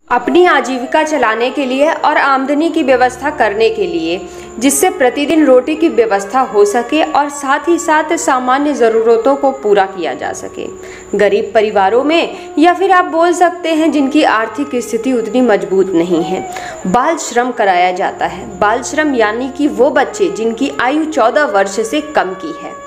अपनी आजीविका चलाने के लिए और आमदनी की व्यवस्था करने के लिए, जिससे प्रतिदिन रोटी की व्यवस्था हो सके और साथ ही साथ सामान्य ज़रूरतों को पूरा किया जा सके। गरीब परिवारों में, या फिर आप बोल सकते हैं जिनकी आर्थिक स्थिति उतनी मजबूत नहीं है, बाल श्रम कराया जाता है। बाल श्रम यानी कि वो बच्चे जिनकी आयु 14 वर्ष से कम की है।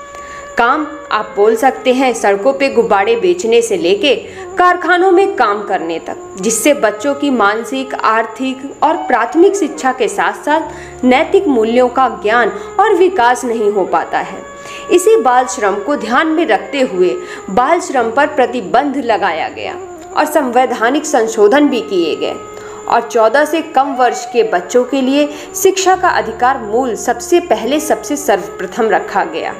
काम आप बोल सकते हैं सड़कों पे गुब्बारे बेचने से लेके कारखानों में काम करने तक, जिससे बच्चों की मानसिक, आर्थिक और प्राथमिक शिक्षा के साथ साथ नैतिक मूल्यों का ज्ञान और विकास नहीं हो पाता है। इसी बाल श्रम को ध्यान में रखते हुए बाल श्रम पर प्रतिबंध लगाया गया और संवैधानिक संशोधन भी किए गए और 14 से कम वर्ष के बच्चों के लिए शिक्षा का अधिकार मूल सबसे पहले सबसे सर्वप्रथम रखा गया।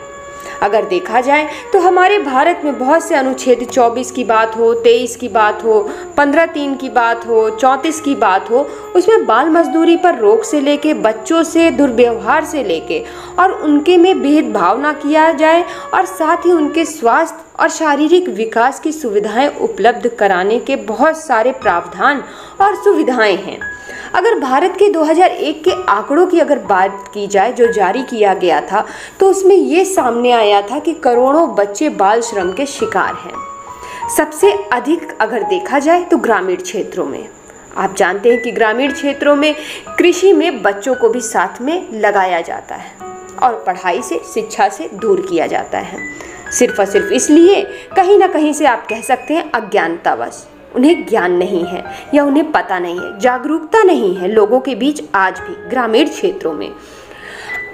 अगर देखा जाए तो हमारे भारत में बहुत से अनुच्छेद 24 की बात हो, 23 की बात हो, 15(3) की बात हो, 34 की बात हो, उसमें बाल मजदूरी पर रोक से लेके, बच्चों से दुर्व्यवहार से लेके और उनके में भेदभाव ना किया जाए और साथ ही उनके स्वास्थ्य और शारीरिक विकास की सुविधाएं उपलब्ध कराने के बहुत सारे प्रावधान और सुविधाएं हैं। अगर भारत के 2001 के आंकड़ों की अगर बात की जाए जो जारी किया गया था, तो उसमें ये सामने आया था कि करोड़ों बच्चे बाल श्रम के शिकार हैं। सबसे अधिक अगर देखा जाए तो ग्रामीण क्षेत्रों में। आप जानते हैं कि ग्रामीण क्षेत्रों में कृषि में बच्चों को भी साथ में लगाया जाता है और पढ़ाई से, शिक्षा से दूर किया जाता है, सिर्फ और सिर्फ इसलिए कहीं ना कहीं से आप कह सकते हैं अज्ञानतावश। उन्हें ज्ञान नहीं है या उन्हें पता नहीं है, जागरूकता नहीं है लोगों के बीच आज भी ग्रामीण क्षेत्रों में।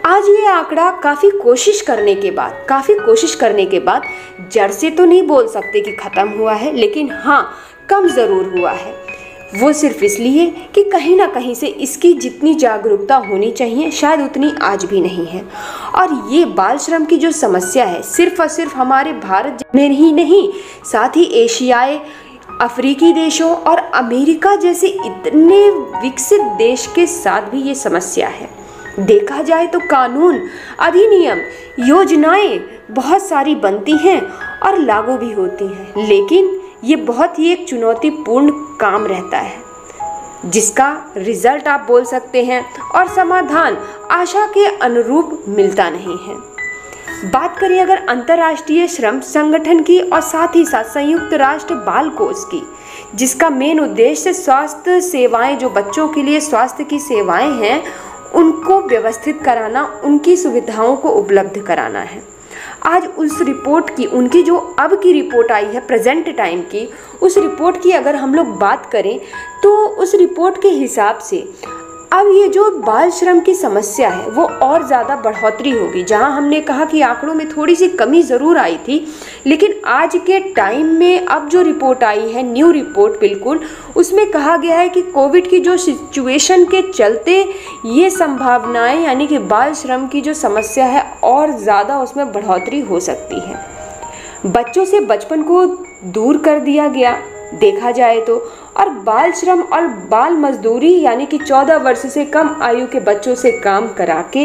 आज ये आंकड़ा काफ़ी कोशिश करने के बाद जड़ से तो नहीं बोल सकते कि ख़त्म हुआ है, लेकिन हाँ कम ज़रूर हुआ है। वो सिर्फ इसलिए कि कहीं ना कहीं से इसकी जितनी जागरूकता होनी चाहिए शायद उतनी आज भी नहीं है। और ये बाल श्रम की जो समस्या है सिर्फ और सिर्फ हमारे भारत में ही नहीं, साथ ही एशियाई, अफ्रीकी देशों और अमेरिका जैसे इतने विकसित देश के साथ भी ये समस्या है। देखा जाए तो कानून, अधिनियम, योजनाएं बहुत सारी बनती हैं और लागू भी होती हैं, लेकिन ये बहुत ही एक चुनौतीपूर्ण काम रहता है, जिसका रिजल्ट आप बोल सकते हैं और समाधान आशा के अनुरूप मिलता नहीं है। बात करें अगर अंतर्राष्ट्रीय श्रम संगठन की और साथ ही साथ संयुक्त राष्ट्र बाल कोष की, जिसका मेन उद्देश्य स्वास्थ्य सेवाएं, जो बच्चों के लिए स्वास्थ्य की सेवाएं हैं, उनको व्यवस्थित कराना, उनकी सुविधाओं को उपलब्ध कराना है। आज उस रिपोर्ट की, उनकी जो अब की रिपोर्ट आई है प्रेजेंट टाइम की, उस रिपोर्ट की अगर हम लोग बात करें तो उस रिपोर्ट के हिसाब से अब ये जो बाल श्रम की समस्या है वो और ज़्यादा बढ़ोतरी होगी। जहां हमने कहा कि आंकड़ों में थोड़ी सी कमी ज़रूर आई थी, लेकिन आज के टाइम में अब जो रिपोर्ट आई है, न्यू रिपोर्ट बिल्कुल, उसमें कहा गया है कि कोविड की जो सिचुएशन के चलते ये संभावनाएं, यानी कि बाल श्रम की जो समस्या है और ज़्यादा उसमें बढ़ोतरी हो सकती है। बच्चों से बचपन को दूर कर दिया गया देखा जाए तो, और बाल श्रम और बाल मजदूरी यानी कि 14 वर्ष से कम आयु के बच्चों से काम करा के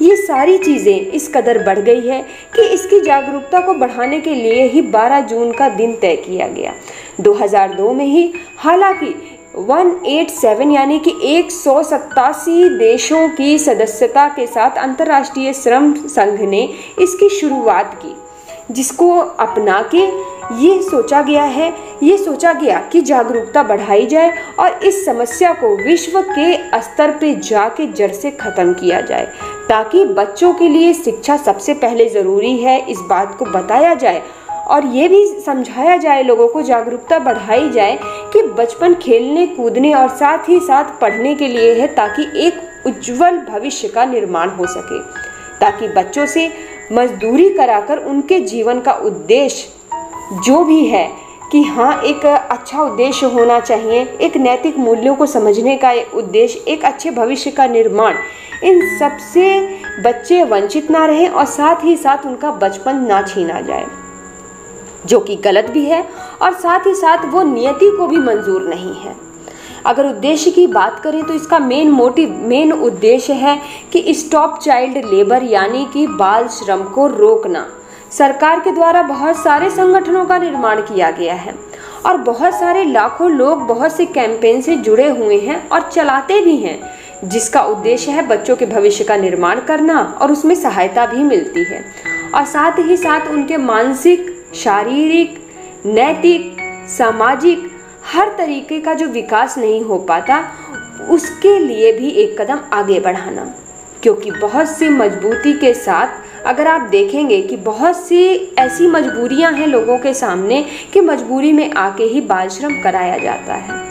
ये सारी चीज़ें इस कदर बढ़ गई है कि इसकी जागरूकता को बढ़ाने के लिए ही 12 जून का दिन तय किया गया 2002 में ही। हालांकि 187 यानी कि 187 देशों की सदस्यता के साथ अंतर्राष्ट्रीय श्रम संघ ने इसकी शुरुआत की, जिसको अपना के ये सोचा गया कि जागरूकता बढ़ाई जाए और इस समस्या को विश्व के स्तर पे जाके जड़ से ख़त्म किया जाए, ताकि बच्चों के लिए शिक्षा सबसे पहले ज़रूरी है, इस बात को बताया जाए और ये भी समझाया जाए, लोगों को जागरूकता बढ़ाई जाए कि बचपन खेलने कूदने और साथ ही साथ पढ़ने के लिए है, ताकि एक उज्जवल भविष्य का निर्माण हो सके, ताकि बच्चों से मजदूरी कराकर उनके जीवन का उद्देश्य जो भी है कि हाँ एक अच्छा उद्देश्य होना चाहिए, एक नैतिक मूल्यों को समझने का उद्देश्य, एक अच्छे भविष्य का निर्माण, इन सब से बच्चे वंचित ना रहें और साथ ही साथ उनका बचपन ना छीना जाए, जो कि गलत भी है और साथ ही साथ वो नियति को भी मंजूर नहीं है। अगर उद्देश्य की बात करें तो इसका मेन उद्देश्य है कि स्टॉप चाइल्ड लेबर यानी कि बाल श्रम को रोकना। सरकार के द्वारा बहुत सारे संगठनों का निर्माण किया गया है और बहुत सारे लाखों लोग बहुत से कैंपेन से जुड़े हुए हैं और चलाते भी हैं, जिसका उद्देश्य है बच्चों के भविष्य का निर्माण करना और उसमें सहायता भी मिलती है। और साथ ही साथ उनके मानसिक, शारीरिक, नैतिक, सामाजिक हर तरीके का जो विकास नहीं हो पाता, उसके लिए भी एक कदम आगे बढ़ाना। क्योंकि बहुत सी मजबूती के साथ अगर आप देखेंगे कि बहुत सी ऐसी मजबूरियां हैं लोगों के सामने कि मजबूरी में आके ही बाल श्रम कराया जाता है।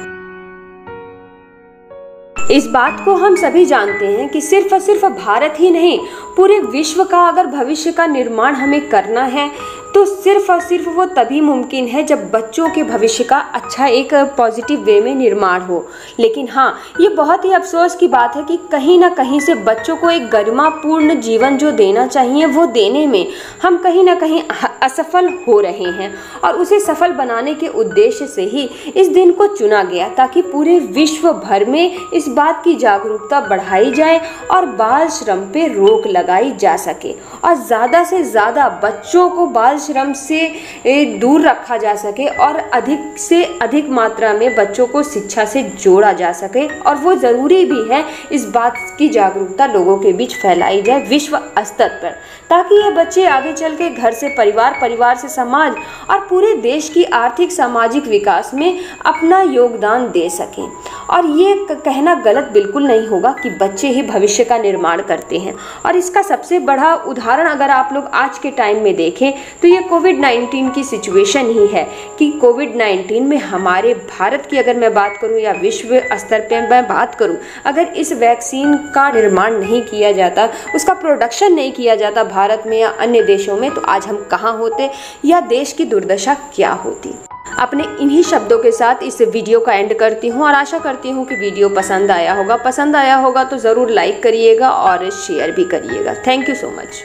इस बात को हम सभी जानते हैं कि सिर्फ और सिर्फ भारत ही नहीं, पूरे विश्व का अगर भविष्य का निर्माण हमें करना है तो सिर्फ और सिर्फ वो तभी मुमकिन है जब बच्चों के भविष्य का अच्छा एक पॉजिटिव वे में निर्माण हो। लेकिन हाँ, ये बहुत ही अफसोस की बात है कि कहीं ना कहीं से बच्चों को एक गरिमापूर्ण जीवन जो देना चाहिए वो देने में हम कहीं ना कहीं असफल हो रहे हैं। और उसे सफल बनाने के उद्देश्य से ही इस दिन को चुना गया, ताकि पूरे विश्व भर में इस बात की जागरूकता बढ़ाई जाए और बाल श्रम पे रोक लगाई जा सके और ज़्यादा से ज़्यादा बच्चों को बाल श्रम से दूर रखा जा सके और अधिक से अधिक मात्रा में बच्चों को शिक्षा से जोड़ा जा सके। और वो ज़रूरी भी है इस बात की जागरूकता लोगों के बीच फैलाई जाए विश्व स्तर पर, ताकि ये बच्चे आगे चल के घर से परिवार, परिवार से समाज और पूरे देश की आर्थिक सामाजिक विकास में अपना योगदान दे सकें। और ये कहना गलत बिल्कुल नहीं होगा कि बच्चे ही भविष्य का निर्माण करते हैं। और इसका सबसे बड़ा उदाहरण अगर आप लोग आज के टाइम में देखें तो ये कोविड-19 की सिचुएशन ही है कि कोविड-19 में हमारे भारत की अगर मैं बात करूं या विश्व स्तर पर मैं बात करूं, अगर इस वैक्सीन का निर्माण नहीं किया जाता, उसका प्रोडक्शन नहीं किया जाता भारत में या अन्य देशों में, तो आज हम कहाँ होते या देश की दुर्दशा क्या होती। अपने इन्हीं शब्दों के साथ इस वीडियो का एंड करती हूँ और आशा करती हूँ कि वीडियो पसंद आया होगा। पसंद आया होगा तो ज़रूर लाइक करिएगा और शेयर भी करिएगा। Thank you so much.